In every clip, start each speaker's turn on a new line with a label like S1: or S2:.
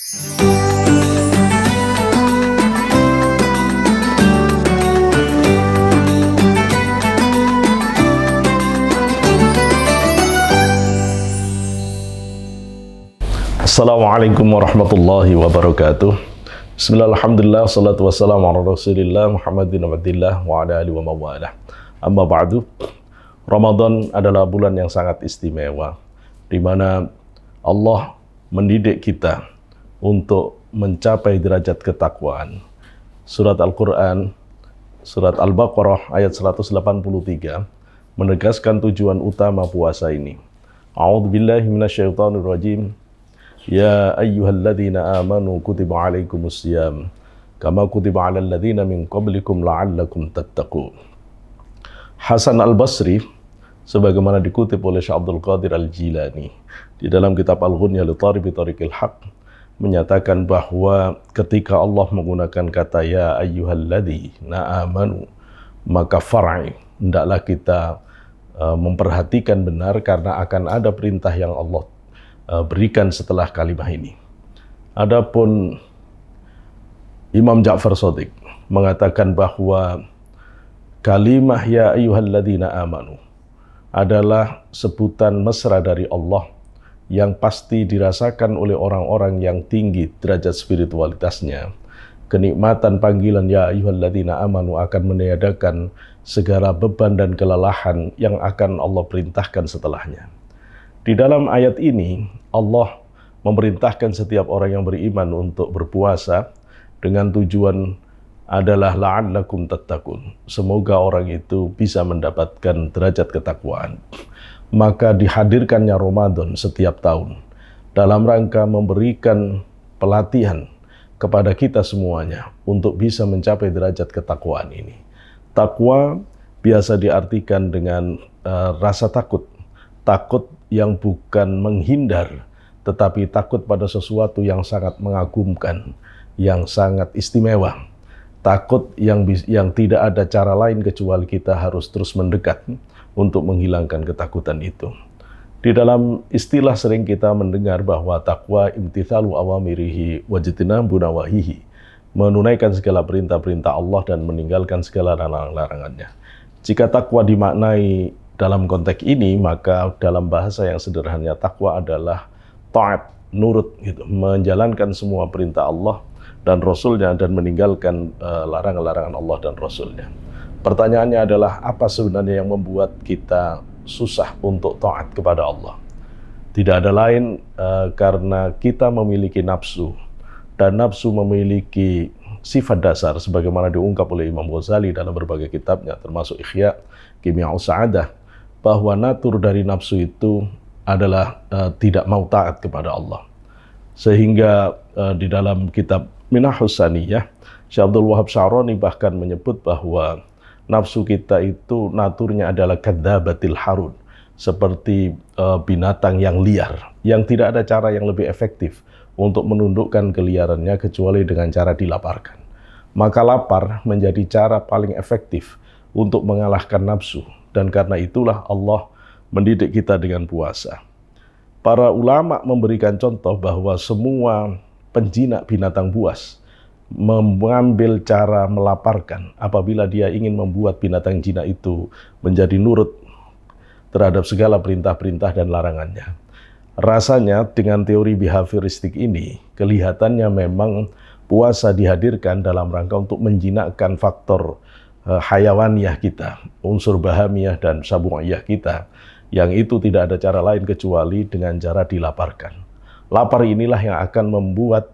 S1: Assalamualaikum warahmatullahi wabarakatuh. Bismillah, alhamdulillah, salatu wassalamu ala rasulillah Muhammadin abdillah wa ala alihi wa mawalah. Amma ba'du. Ramadan adalah bulan yang sangat istimewa, di mana Allah mendidik kita untuk mencapai derajat ketakwaan. Surat Al-Quran, surat Al-Baqarah ayat 183 menegaskan tujuan utama puasa ini. A'udzubillahi minasyaitonir rajim. Ya ayyuhalladzina amanu kutiba alaikumusiyam kama kutiba alal ladzina min qablikum la'allakum tattaqun. Hasan Al-Basri sebagaimana dikutip oleh Syekh Abdul Qadir Al-Jilani di dalam kitab Al-Ghunya li Taribi Tariqil Haq menyatakan bahwa ketika Allah menggunakan kata ya ayyuhalladzina amanu, maka far'i hendaklah kita memperhatikan benar karena akan ada perintah yang Allah berikan setelah kalimah ini. Adapun Imam Ja'far Shadiq mengatakan bahwa kalimah ya ayyuhalladzina amanu adalah sebutan mesra dari Allah yang pasti dirasakan oleh orang-orang yang tinggi derajat spiritualitasnya. Kenikmatan panggilan ya ayyuhalladzina amanu akan meniadakan segala beban dan kelelahan yang akan Allah perintahkan setelahnya. Di dalam ayat ini, Allah memerintahkan setiap orang yang beriman untuk berpuasa dengan tujuan adalah la'allakum tattaqun. Semoga orang itu bisa mendapatkan derajat ketakwaan. Maka dihadirkannya Ramadan setiap tahun dalam rangka memberikan pelatihan kepada kita semuanya untuk bisa mencapai derajat ketakwaan ini. Takwa biasa diartikan dengan rasa takut. Takut yang bukan menghindar, tetapi takut pada sesuatu yang sangat mengagumkan, yang sangat istimewa. Takut yang tidak ada cara lain kecuali kita harus terus mendekat untuk menghilangkan ketakutan itu. Di dalam istilah sering kita mendengar bahwa takwa imtithalu awamirihi wajtinabu nawahihi, menunaikan segala perintah-perintah Allah dan meninggalkan segala larangan-larangannya. Jika takwa dimaknai dalam konteks ini, maka dalam bahasa yang sederhana takwa adalah taat, nurut, gitu, menjalankan semua perintah Allah dan Rasulnya dan meninggalkan larangan-larangan Allah dan Rasulnya. Pertanyaannya adalah apa sebenarnya yang membuat kita susah untuk taat kepada Allah? Tidak ada lain karena kita memiliki nafsu, dan nafsu memiliki sifat dasar sebagaimana diungkap oleh Imam Ghazali dalam berbagai kitabnya termasuk Ihya Qimya'us Sa'adah, bahwa natur dari nafsu itu adalah tidak mau taat kepada Allah. Sehingga di dalam kitab Minahus Saniyah, Syekh Abdul Wahab Sya'rani bahkan menyebut bahwa nafsu kita itu naturnya adalah kadzabatil harun, seperti binatang yang liar, yang tidak ada cara yang lebih efektif untuk menundukkan keliarannya kecuali dengan cara dilaparkan. Maka lapar menjadi cara paling efektif untuk mengalahkan nafsu. Dan karena itulah Allah mendidik kita dengan puasa. Para ulama memberikan contoh bahwa semua penjinak binatang buas mengambil cara melaparkan apabila dia ingin membuat binatang jinak itu menjadi nurut terhadap segala perintah-perintah dan larangannya. Rasanya dengan teori behavioristik ini, kelihatannya memang puasa dihadirkan dalam rangka untuk menjinakkan faktor hayawaniyah kita, unsur bahamiyah dan sabu'iyah kita, yang itu tidak ada cara lain kecuali dengan cara dilaparkan. Lapar inilah yang akan membuat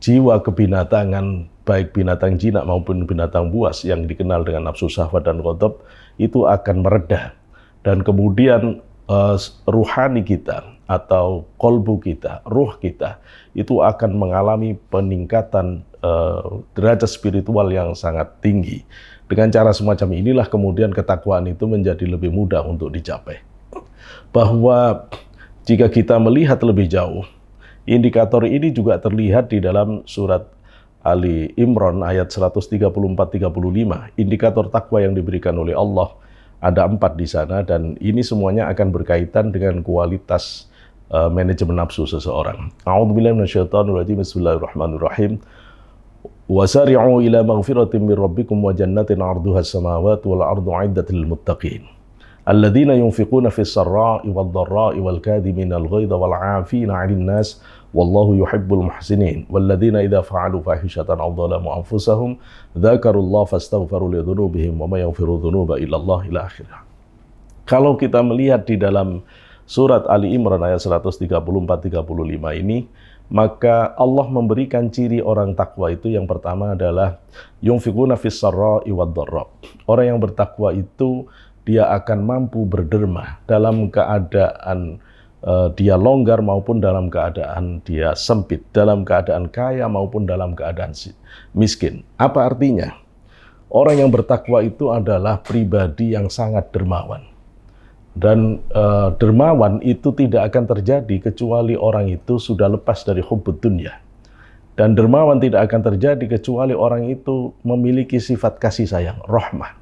S1: jiwa kebinatangan, baik binatang jinak maupun binatang buas yang dikenal dengan nafsu syahwat dan ghadab, itu akan meredah. Dan kemudian ruhani kita atau kolbu kita, ruh kita, itu akan mengalami peningkatan derajat spiritual yang sangat tinggi. Dengan cara semacam inilah kemudian ketakwaan itu menjadi lebih mudah untuk dicapai. Bahwa jika kita melihat lebih jauh, indikator ini juga terlihat di dalam surat Ali Imran ayat 134-35. Indikator takwa yang diberikan oleh Allah ada 4 di sana, dan ini semuanya akan berkaitan dengan kualitas manajemen nafsu seseorang. A'udzubillahi minasyaitonirrajim. Bismillahirrahmanirrahim. Wasari'u ila maghfiratin min rabbikum wa jannatin 'arduha as-samawati wal ardu 'iddatul lil muttaqin. Alladzina yunfiquna fis sarra'i wad dharra'i wal kadhiminal ghaidha wal 'afina 'anil nas wallahu yuhibbul muhsinin. Walladzina idza fa'alu fahishatan aw dhalamu anfusahum dzakarullaha fastaghfiru li dzunubihim wa may yaghfiru dzunuba illa Allah ila akhirih. Kalau kita melihat di dalam surat Ali Imran ayat 134-35 ini, maka Allah memberikan ciri orang takwa itu. Yang pertama adalah yunfiquna fis sarra'i wad dharra. Orang yang bertakwa itu dia akan mampu berderma dalam keadaan dia longgar maupun dalam keadaan dia sempit, dalam keadaan kaya maupun dalam keadaan miskin. Apa artinya? Orang yang bertakwa itu adalah pribadi yang sangat dermawan. Dan dermawan itu tidak akan terjadi kecuali orang itu sudah lepas dari hubbud dunya. Dan dermawan tidak akan terjadi kecuali orang itu memiliki sifat kasih sayang, rahmah.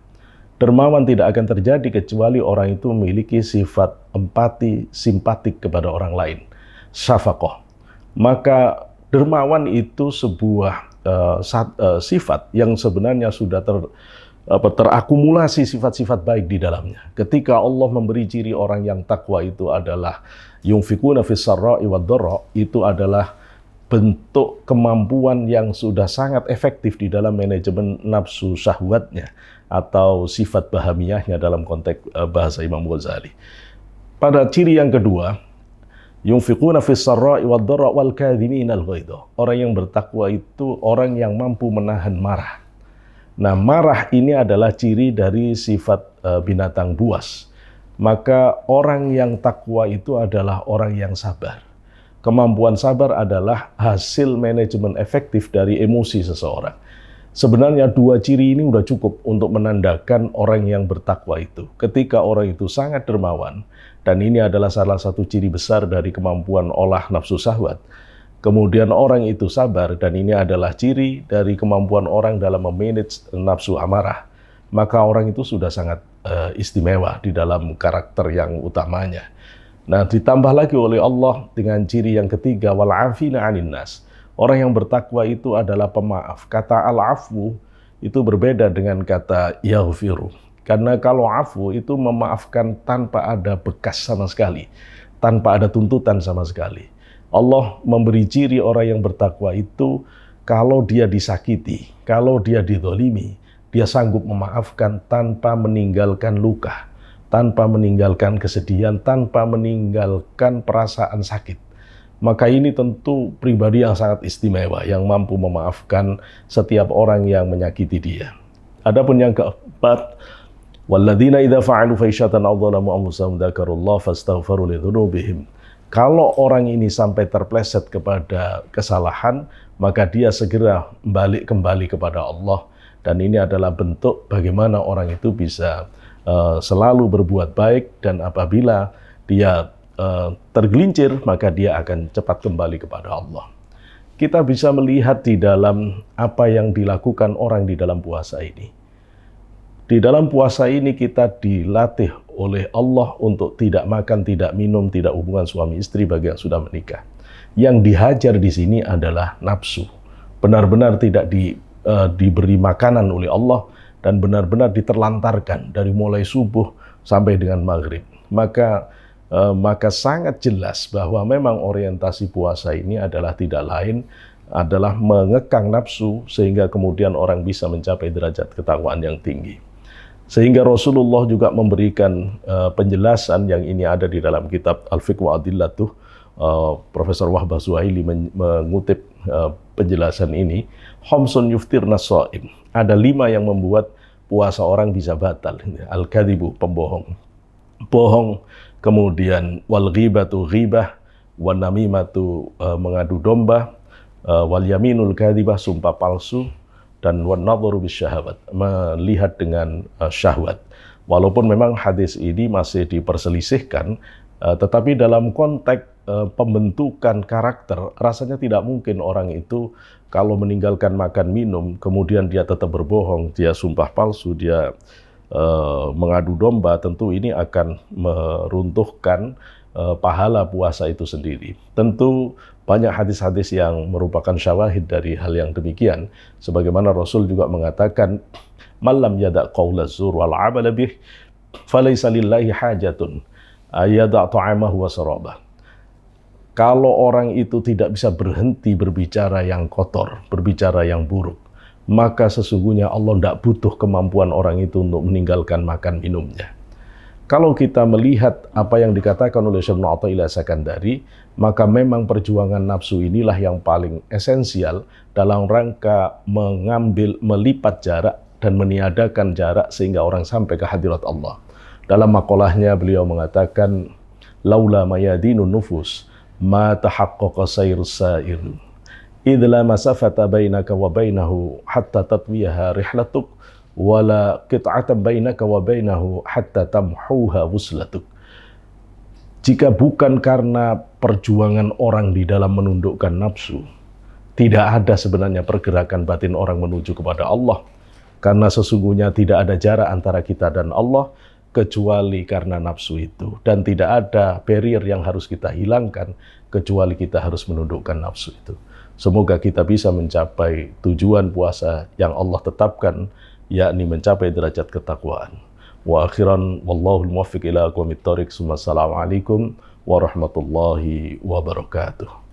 S1: Dermawan tidak akan terjadi kecuali orang itu memiliki sifat empati, simpatik kepada orang lain, syafaqah. Maka dermawan itu sebuah sifat yang sebenarnya sudah terakumulasi sifat-sifat baik di dalamnya. Ketika Allah memberi ciri orang yang takwa itu adalah yunfikuna fis sarra'i wad dharra, itu adalah bentuk kemampuan yang sudah sangat efektif di dalam manajemen nafsu syahwatnya atau sifat bahamiyahnya dalam konteks bahasa Imam Ghazali. Pada ciri yang kedua, yunfikuna fis sarra'i wad dharra wal kadhiminal ghaidha. Orang yang bertakwa itu orang yang mampu menahan marah. Nah, marah ini adalah ciri dari sifat binatang buas. Maka orang yang takwa itu adalah orang yang sabar. Kemampuan sabar adalah hasil manajemen efektif dari emosi seseorang. Sebenarnya dua ciri ini sudah cukup untuk menandakan orang yang bertakwa itu. Ketika orang itu sangat dermawan, dan ini adalah salah satu ciri besar dari kemampuan olah nafsu syahwat. Kemudian orang itu sabar, dan ini adalah ciri dari kemampuan orang dalam memanage nafsu amarah. Maka orang itu sudah sangat istimewa di dalam karakter yang utamanya. Nah, ditambah lagi oleh Allah dengan ciri yang ketiga, wal'afina 'anin nas. Orang yang bertakwa itu adalah pemaaf. Kata al-afwu itu berbeda dengan kata yaghfiru. Karena kalau afu itu memaafkan tanpa ada bekas sama sekali, tanpa ada tuntutan sama sekali. Allah memberi ciri orang yang bertakwa itu kalau dia disakiti, kalau dia dizalimi, dia sanggup memaafkan tanpa meninggalkan luka, tanpa meninggalkan kesedihan, tanpa meninggalkan perasaan sakit. Maka ini tentu pribadi yang sangat istimewa, yang mampu memaafkan setiap orang yang menyakiti dia. Adapun yang keempat, walladzina idza fa'alu fahisyatan aw dzalamu anfusahum dzakarullaha fastaghfiru li dzunubihim. Kalau orang ini sampai terpleset kepada kesalahan, maka dia segera balik kembali kepada Allah. Dan ini adalah bentuk bagaimana orang itu bisa selalu berbuat baik, dan apabila dia tergelincir, maka dia akan cepat kembali kepada Allah. Kita bisa melihat di dalam apa yang dilakukan orang di dalam puasa ini. Di dalam puasa ini kita dilatih oleh Allah untuk tidak makan, tidak minum, tidak hubungan suami istri bagi yang sudah menikah. Yang dihajar di sini adalah nafsu. Benar-benar tidak diberi makanan oleh Allah, dan benar-benar diterlantarkan dari mulai subuh sampai dengan maghrib. Maka sangat jelas bahwa memang orientasi puasa ini adalah tidak lain adalah mengekang nafsu sehingga kemudian orang bisa mencapai derajat ketakwaan yang tinggi. Sehingga Rasulullah juga memberikan penjelasan yang ini ada di dalam kitab Al-Fiqh wa Adillatuh. Profesor Wahbah Zuhaili mengutip penjelasan ini. Khamsun yuftirna shaim. Ada 5 yang membuat puasa orang bisa batal. Al-kadhibu, pembohong. Bohong. Kemudian wal ghibatu ghibah, wan namimatu mengadu domba, wal yaminul kadhibah sumpah palsu, dan wan nadharu bisyahawat, melihat dengan syahwat. Walaupun memang hadis ini masih diperselisihkan, tetapi dalam konteks pembentukan karakter, rasanya tidak mungkin orang itu kalau meninggalkan makan minum, kemudian dia tetap berbohong, dia sumpah palsu, dia mengadu domba. Tentu ini akan meruntuhkan pahala puasa itu sendiri. Tentu banyak hadis-hadis yang merupakan syawahid dari hal yang demikian. Sebagaimana Rasul juga mengatakan, "Malam yada' qaula zur wal 'amala bih, falaysa lillahi hajatun yada' ta'amahu wa sarabah." Kalau orang itu tidak bisa berhenti berbicara yang kotor, berbicara yang buruk, maka sesungguhnya Allah tidak butuh kemampuan orang itu untuk meninggalkan makan minumnya. Kalau kita melihat apa yang dikatakan oleh Syekh Ibnu Athaillah Sakandari, maka memang perjuangan nafsu inilah yang paling esensial dalam rangka melipat jarak dan meniadakan jarak sehingga orang sampai ke hadirat Allah. Dalam makalahnya beliau mengatakan, "Laula mayadinun nufus ma tahaqqaqa sayrus sa'ir. Idla masafata bainaka wa bainahu hatta tatwiyaha rihlatuk wala qit'atan bainaka wa bainahu hatta tamhuha wuslatuk." Jika bukan karena perjuangan orang di dalam menundukkan nafsu, tidak ada sebenarnya pergerakan batin orang menuju kepada Allah. Karena sesungguhnya tidak ada jarak antara kita dan Allah kecuali karena nafsu itu. Dan tidak ada barrier yang harus kita hilangkan kecuali kita harus menundukkan nafsu itu. Semoga kita bisa mencapai tujuan puasa yang Allah tetapkan, yakni mencapai derajat ketakwaan. Wa akhiran wallahul muwaffiq ila aqwamit thoriq. Assalamualaikum warahmatullahi wabarakatuh.